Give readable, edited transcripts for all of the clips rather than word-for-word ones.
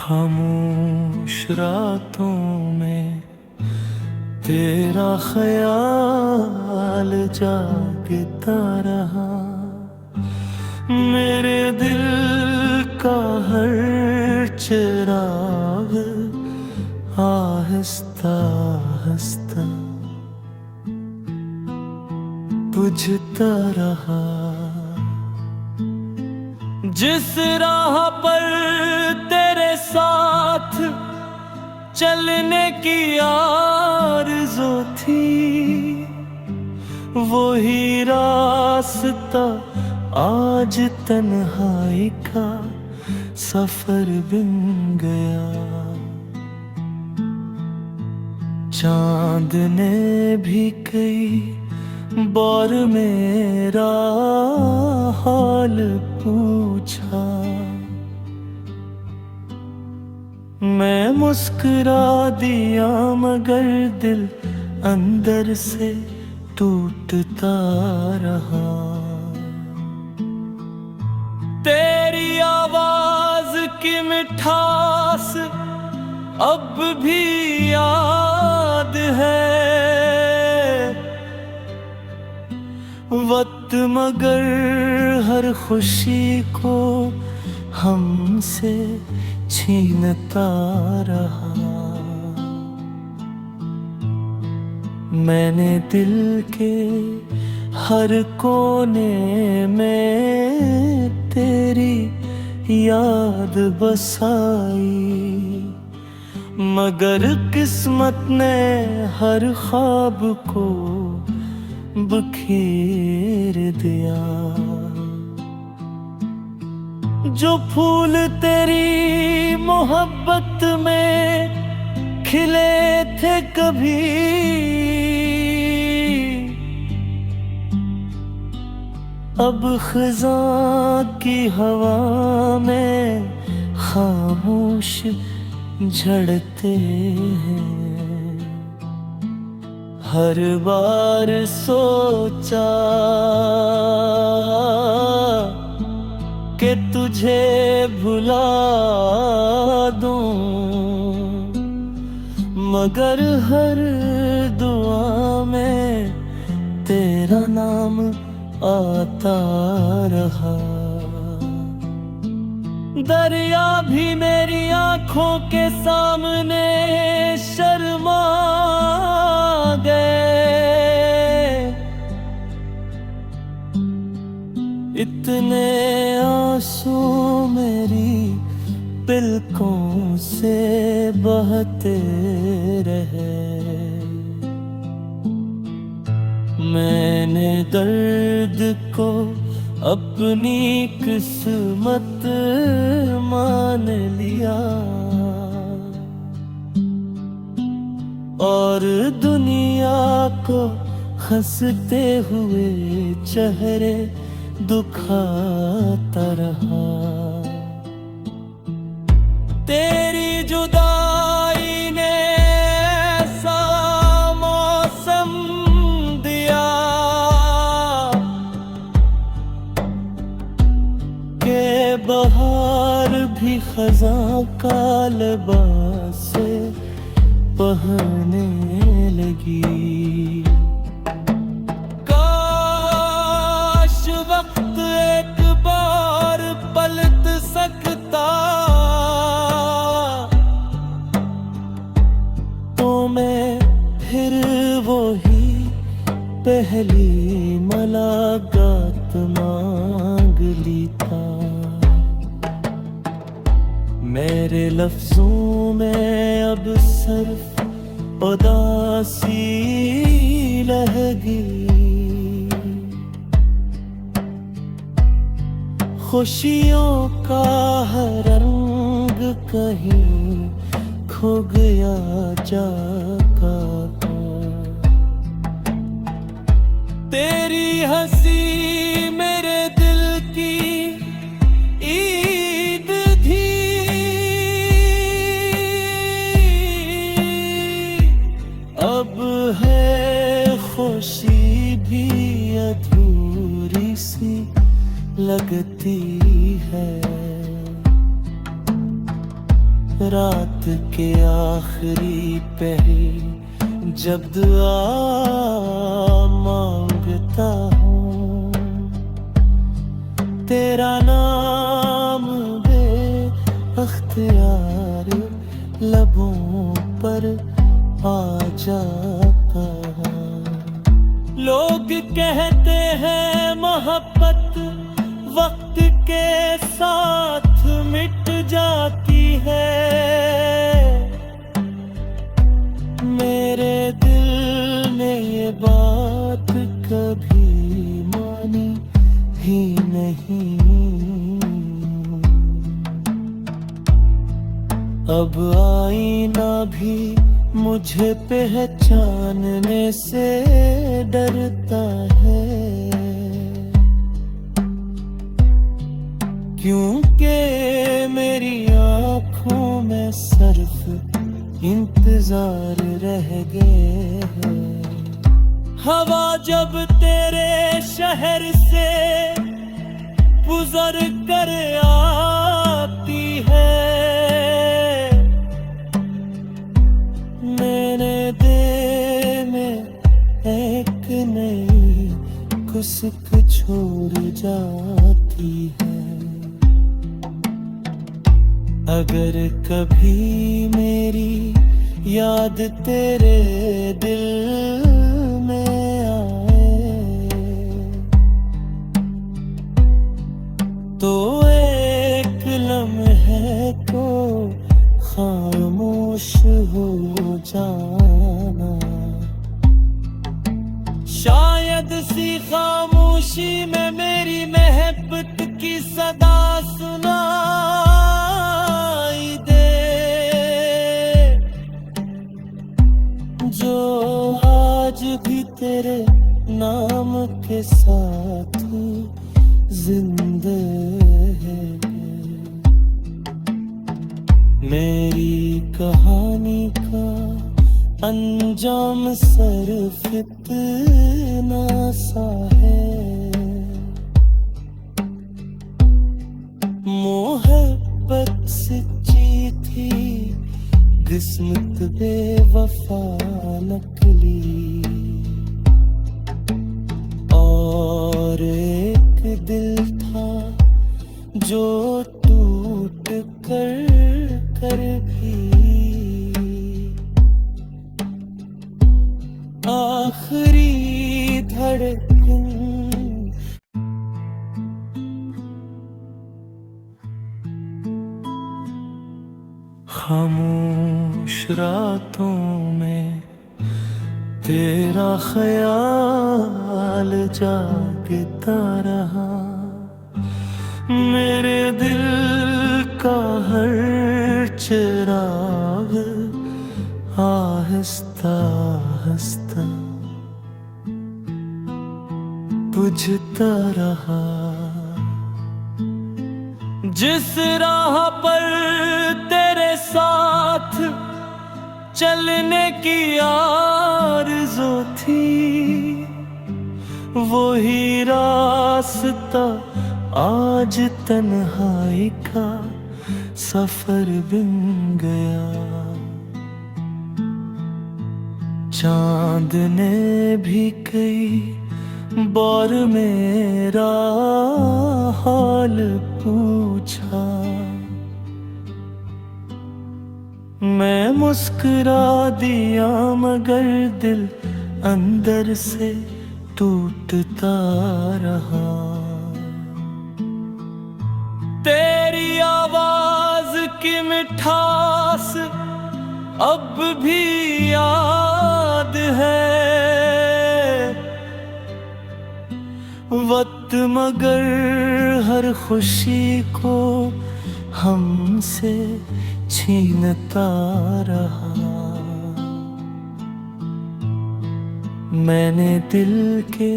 खामोश रातों में तेरा ख्याल जागता रहा। मेरे दिल का हर चिराग आहिस्ता आहिस्ता बुझता रहा। जिस राह पर तेरे साथ चलने की आरज़ू थी, वही रास्ता आज तन्हाई का सफर बन गया। चांद ने भी कई बार मेरा हाल पूछा। मैं मुस्कुरा दिया मगर दिल अंदर से टूटता रहा। तेरी आवाज की मिठास अब भी याद है। वक्त मगर हर खुशी को हमसे छीनता रहा। मैंने दिल के हर कोने में तेरी याद बसाई, मगर किस्मत ने हर ख्वाब को बखेर दिया। जो फूल तेरी मोहब्बत में खिले थे कभी, अब खज़ां की हवा में खामोश झड़ते हैं। हर बार सोचा कि तुझे भुला दूं, मगर हर दुआ में तेरा नाम आता रहा। दरिया भी मेरी आंखों के सामने शर्मा गए। इतने आंसू मेरी पलकों से बहते रहे। मैंने दर्द को अपनी किस्मत मान लिया और दुनिया को हंसते हुए चेहरे दुखाता रहा। तेरी जुदाई ने ऐसा मौसम दिया कि बहार भी खज़ां का लिबास पहनने लगी। काश वक्त एक बार पलट सकता तो मैं फिर वही पहली मुलाकात मांग लेता। मेरे लफ्जों में अब सिर्फ उदासी रह गई। खुशियों का हर रंग कहीं खो गया जाका। तेरी हंसी मेरे दिल की ईद थी। अब है खुशी भी अधूरी सी लगती है। रात के आखिरी पहर जब दुआ मांगता हूँ, तेरा नाम बेअख्तियार लबों पर आ जाता है। लोग कहते हैं मोहब्बत वक्त के साथ मिट जाती है, मेरे दिल ने ये बात कभी मानी ही नहीं। अब आईना भी मुझे पहचानने से डरता है, क्योंकि मेरी आँखों में सिर्फ इंतजार रह गए हैं। हवा जब तेरे शहर से गुजर कर आती है, मैंने दिल में एक नई खुशक छोड़ जाती है। अगर कभी मेरी याद तेरे दिल में आए, तो एक लम्हे को खामोश हो जाना। शायद सी खामोशी में मेरी मोहब्बत की सदा सुनाई दे, जो आज भी तेरे नाम के साथ जिंदा है। मेरी कहानी का अंजाम सिर्फ इतना सा है, मोहब्बत सच्ची थी, किस्मत बेवफा नकली, और एक दिल था जो टूट कर भी आखिरी धड़कन। खामोश रातों में तेरा ख्याल जागता रहा, मेरे दिल का हर चिराग आहिस्ता आहिस्ता बुझता रहा। जिस राह पर तेरे साथ चलने की आरज़ू थी, वही रास्ता आज तन्हाई का सफर बन गया। चांद ने भी कई बार मेरा हाल पूछा, मैं मुस्कुरा दिया मगर दिल अंदर से टूटता रहा। तेरी आवाज की मिठास अब भी याद है, वक्त मगर हर खुशी को हमसे छीनता रहा। मैंने दिल के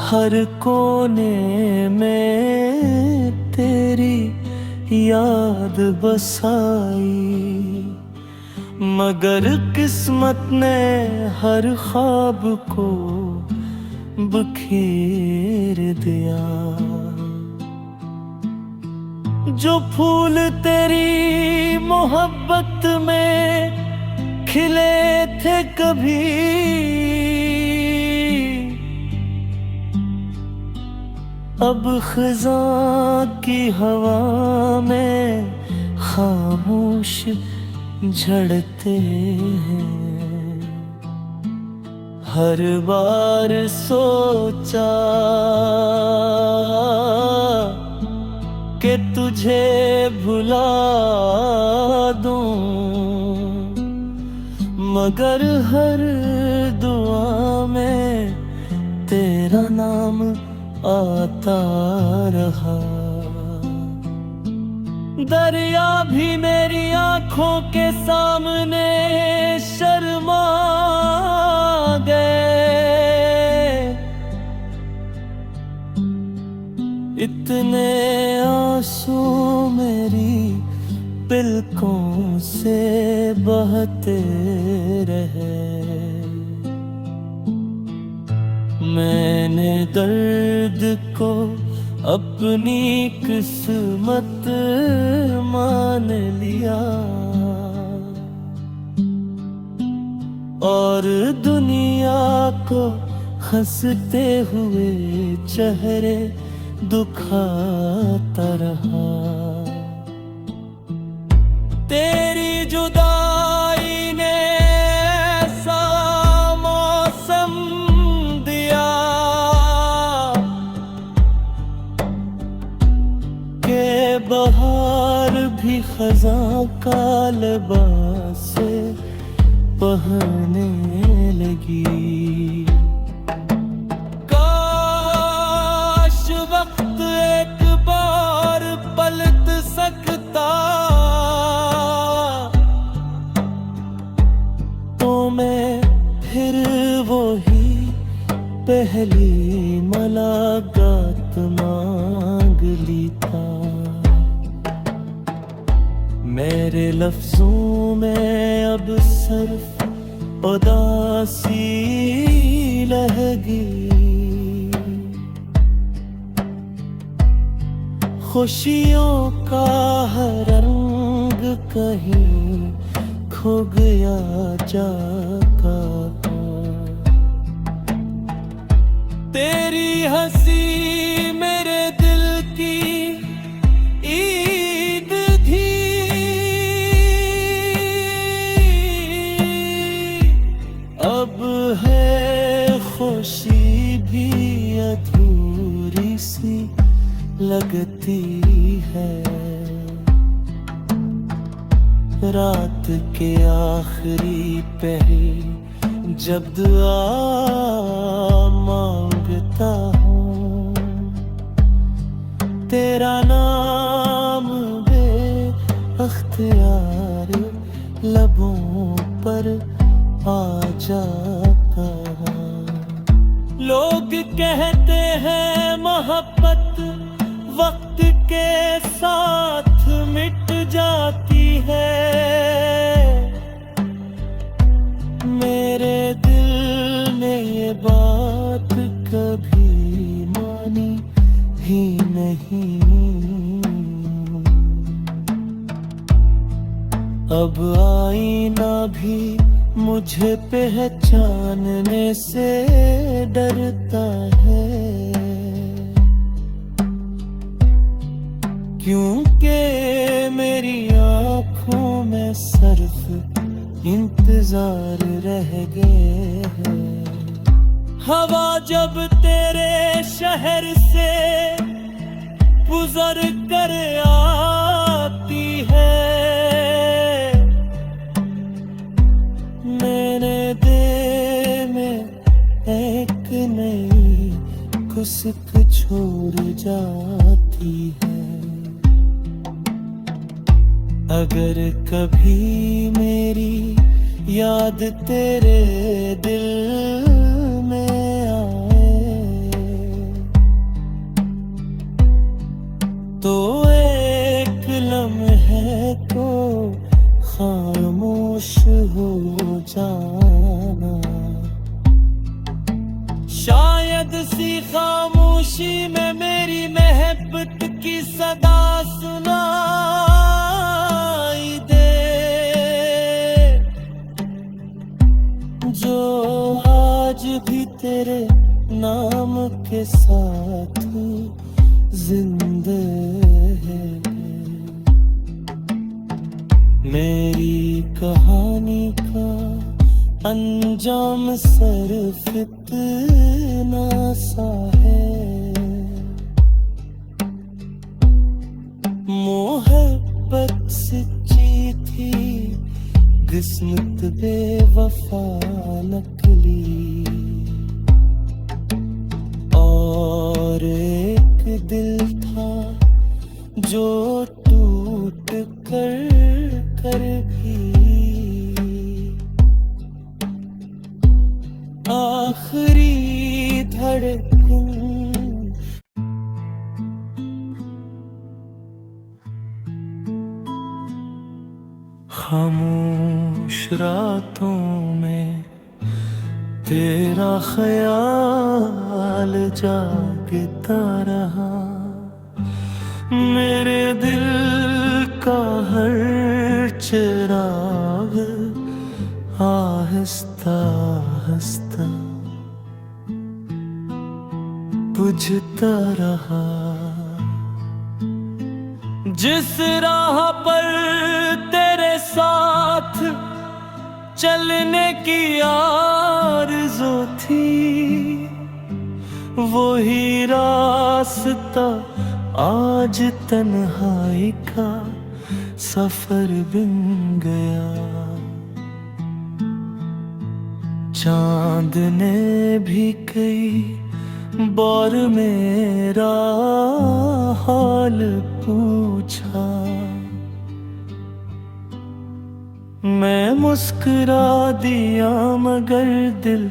हर कोने में तेरी याद बसाई, मगर किस्मत ने हर ख्वाब को बखेर दिया। जो फूल तेरी मोहब्बत में खिले थे कभी, अब खिज़ां की हवा में खामोश झड़ते हैं। हर बार सोचा कि तुझे भुला दूं, मगर हर दुआ में तेरा नाम आता रहा। दरिया भी मेरी आंखों के सामने शर्मा गए, इतने आंसू मेरी पलकों से बहते रहे। मैंने दर्द को अपनी किस्मत मान लिया, और दुनिया को हंसते हुए चेहरे दुखाता रहा। तेरी जुदाई ने ऐसा मौसम दिया कि बहार भी खज़ां का लिबास पहनने लगी। काश वक्त एक बार पलट सकता तो मैं फिर वही पहली मुलाकात मांग लेता। मेरे लफ्जों में अब सिर्फ उदासी लहगी, खुशियों का हर रंग कहीं खो गया जाका। तेरी हंसी मेरे दिल की ईद थी, अब है खुशी भी अधूरी सी लगती है। रात के आखिरी पहर जब दुआ मांगता हूँ, तेरा नाम बेअख्तियार लबों पर आ जाता। लोग कहते हैं मोहब्बत वक्त के साथ मिट जाती है, मेरे दिल ने ये बात कभी मानी ही नहीं। अब आईना भी मुझे पहचानने से डरता है, क्योंकि मेरी आँखों में सिर्फ इंतजार रह गए हैं। हवा जब तेरे शहर से गुजर कर आती है, मेरे दिल में एक नई खुशक छोड़ जाती है। अगर कभी मेरी याद तेरे दिल में आए तो एक लम्हे को खामोश हो जाना। शायद सी खामोशी में मेरी मोहब्बत की सदा सुनाई दे। साथ जिंदे हैं। मेरी कहानी का अंजाम सिर्फ इतना सा है, मोहब्बत सच्ची थी, किस्मत बेवफा नकली, और एक दिल था जो टूट कर भी आखिरी धड़कन। खामोश रातों में तेरा ख्याल जागता रहा, मेरे दिल का हर चिराग आहिस्ता आहिस्ता बुझता रहा। जिस राह पर तेरे साथ चलने की आरज़ू थी, वही रास्ता आज तन्हाई का सफर बन गया। चांद ने भी कई बार मेरा हाल पूछा, मैं मुस्कुरा दिया मगर दिल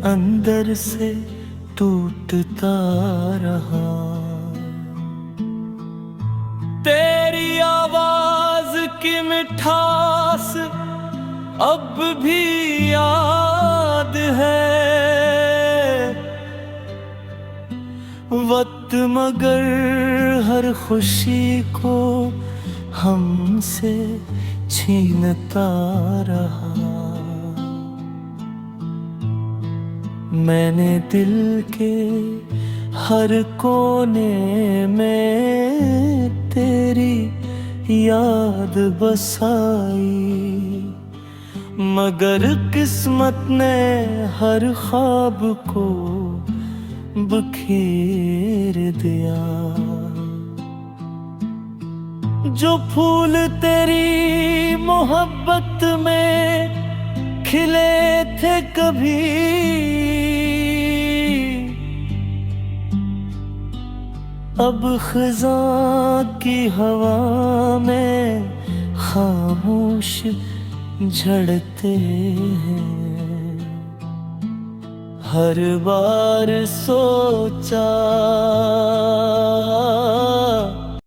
अंदर से टूटता रहा। तेरी आवाज की मिठास अब भी याद है, वक्त मगर हर खुशी को हमसे छीनता रहा। मैंने दिल के हर कोने में तेरी याद बसाई, मगर किस्मत ने हर ख्वाब को बखेर दिया। जो फूल तेरी मोहब्बत में खिले थे कभी, अब खज़ां की हवा में खामोश झड़ते हैं। हर बार सोचा